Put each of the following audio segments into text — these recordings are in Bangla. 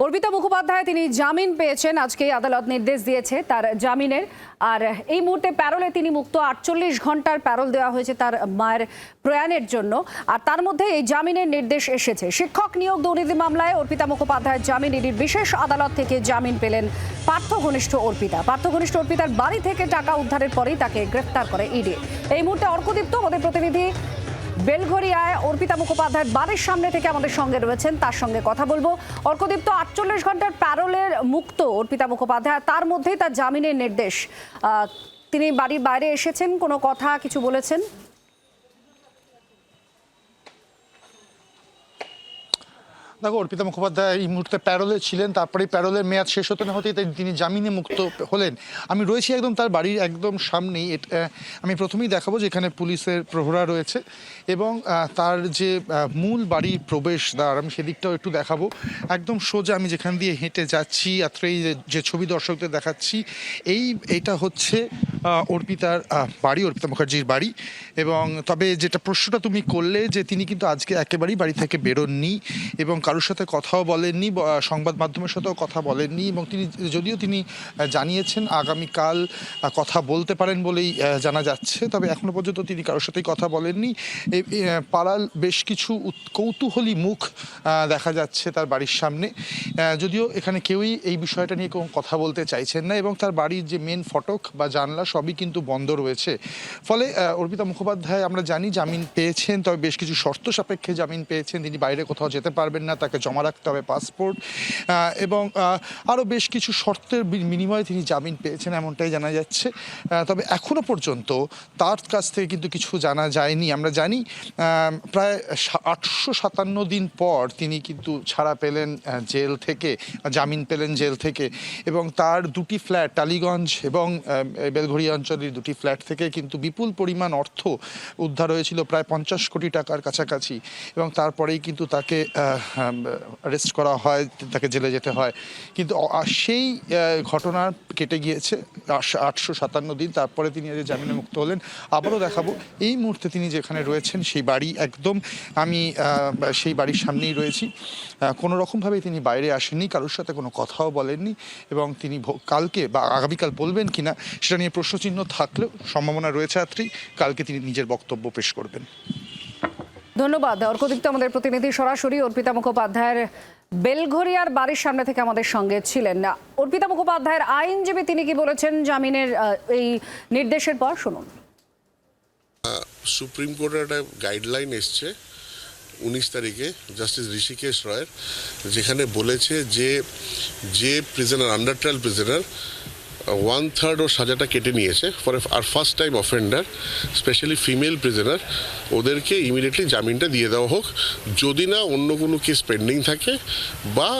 অর্পিতা মুখোপাধ্যায় তিনি জামিন পেয়েছেন। আজকে আদালত নির্দেশ দিয়েছে তার জামিনের। আর এই মুহূর্তে প্যারোলে তিনি মুক্ত। 48 ঘন্টার প্যারোল দেওয়া হয়েছে তার মায়ের প্রয়াণের জন্য। আর তার মধ্যে এই জামিনের নির্দেশ এসেছে। শিক্ষক নিয়োগ দুর্নীতি মামলায় অর্পিতা মুখোপাধ্যায়ের জামিন, ইডির বিশেষ আদালত থেকে জামিন পেলেন পার্থ ঘনিষ্ঠ অর্পিতা। পার্থ ঘনিষ্ঠ অর্পিতার বাড়ি থেকে টাকা উদ্ধারের পরেই তাকে গ্রেফতার করে ইডি। এই মুহূর্তে অর্কদীপ্ত আমাদের প্রতিনিধি বেলঘরিয়ায় অর্পিতা মুখোপাধ্যায়ের বাড়ির সামনে থেকে আমাদের সঙ্গে রয়েছেন, তার সঙ্গে কথা বলবো। অর্কদীপ্ত, 48 ঘন্টার প্যারোলের মুক্ত অর্পিতা মুখোপাধ্যায়, তার মধ্যেই তার জামিনের নির্দেশ। তিনি বাড়ির বাইরে এসেছেন, কোনো কথা কিছু বলেছেন? দেখো, অর্পিতা মুখোপাধ্যায় এই মুহূর্তে প্যারোলে ছিলেন, তারপরে প্যারোলের মেয়াদ শেষ হতে না হতেই তিনি জামিনে মুক্ত হলেন। আমি রয়েছি একদম তার বাড়ির একদম সামনেই। আমি প্রথমেই দেখাবো যে এখানে পুলিশের প্রহরা রয়েছে এবং তার যে মূল বাড়ির প্রবেশদ্বার, আমি সেদিকটাও একটু দেখাবো। একদম সোজা আমি যেখান দিয়ে হেঁটে যাচ্ছি, এই যে ছবি দর্শকদের দেখাচ্ছি, এইটা হচ্ছে অর্পিতার বাড়ি, অর্পিতা মুখার্জির বাড়ি। এবং তবে যেটা প্রশ্নটা তুমি করলে, যে তিনি কিন্তু আজকে একেবারেই বাড়ি থেকে বেরোননি এবং কারোর সাথে কথাও বলেননি, সংবাদ মাধ্যমের সাথেও কথা বলেননি। এবং যদিও তিনি জানিয়েছেন আগামীকাল কথা বলতে পারেন বলেই জানা যাচ্ছে, তবে এখনো পর্যন্ত তিনি কারোর সাথেই কথা বলেননি। পাড়ার বেশ কিছু কৌতূহলী মুখ দেখা যাচ্ছে তার বাড়ির সামনে, যদিও এখানে কেউই এই বিষয়টা নিয়ে কোনো কথা বলতে চাইছেন না। এবং তার বাড়ির যে মেন ফটক বা জানলা সবই কিন্তু বন্ধ রয়েছে। ফলে অর্পিতা মুখোপাধ্যায় আমরা জানি জামিন পেয়েছেন, তবে বেশ কিছু শর্ত সাপেক্ষে জামিন পেয়েছেন। তিনি বাইরে কোথাও যেতে পারবেন না, তাকে জমা রাখতে হবে পাসপোর্ট, এবং আরও বেশ কিছু শর্তের বিনিময়ে তিনি জামিন পেয়েছেন, এমনটাই জানা যাচ্ছে। তবে এখনো পর্যন্ত তার কাছ থেকে কিন্তু কিছু জানা যায়নি। আমরা জানি প্রায় 857 দিন পর তিনি কিন্তু ছাড়া পেলেন জেল থেকে, জামিন পেলেন জেল থেকে। এবং তার দুটি ফ্ল্যাট, টালিগঞ্জ এবং বেলঘরিয়া অঞ্চলের দুটি ফ্ল্যাট থেকে কিন্তু বিপুল পরিমাণ অর্থ উদ্ধার হয়েছিল, প্রায় 50 কোটি টাকার কাছাকাছি। এবং তারপরেই কিন্তু তাকে অ্যারেস্ট করা হয়, তাকে জেলে যেতে হয়। কিন্তু সেই ঘটনা কেটে গিয়েছে 857 দিন, তারপরে তিনি জামিনে মুক্ত হলেন। আবারও দেখাবো এই মুহূর্তে তিনি যেখানে রয়েছেন সেই বাড়ি, একদম আমি সেই বাড়ির সামনেই রয়েছি। কোনো রকমভাবেই তিনি বাইরে আসেননি, কারোর সাথে কোনো কথাও বলেননি। এবং তিনি কালকে বা আগামীকাল বলবেন কিনা সেটা নিয়ে প্রশ্নচিহ্ন থাকলেও সম্ভাবনা রয়েছে কালকে তিনি নিজের বক্তব্য পেশ করবেন। ধন্যবাদ অর্কদীপ্ত, আমাদের প্রতিনিধি সরাসরি অর্পিতা মুখোপাধ্যায়ের বেলঘরিয়ার বাড়ির সামনে থেকে আমাদের সঙ্গে ছিলেন। অর্পিতা মুখোপাধ্যায়ের আইনজীবী তিনি কি বলেছেন জামিনের এই নির্দেশের পর, শুনুন। সুপ্রিম কোর্টের একটা গাইডলাইন এসছে 19 তারিখে জাস্টিস ঋষিকেশ রয়ের, যেখানে বলেছে যে প্রিজনার, আন্ডার ট্রায়াল প্রিজনার 1/3 ওর সাজাটা কেটে নিয়েছে ফর আর first time offender, specially female prisoner, ওদেরকে ইমিডিয়েটলি জামিনটা দিয়ে দেওয়া হোক, যদি না অন্য কোনো কেস পেন্ডিং থাকে বা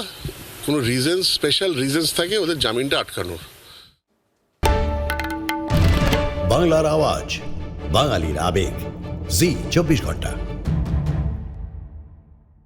কোনো রিজনস, স্পেশাল রিজনস থাকে ওদের জামিনটা আটকানোর। বাংলার আওয়াজ, বাঙালির আবেগ, জি 24 ঘন্টা।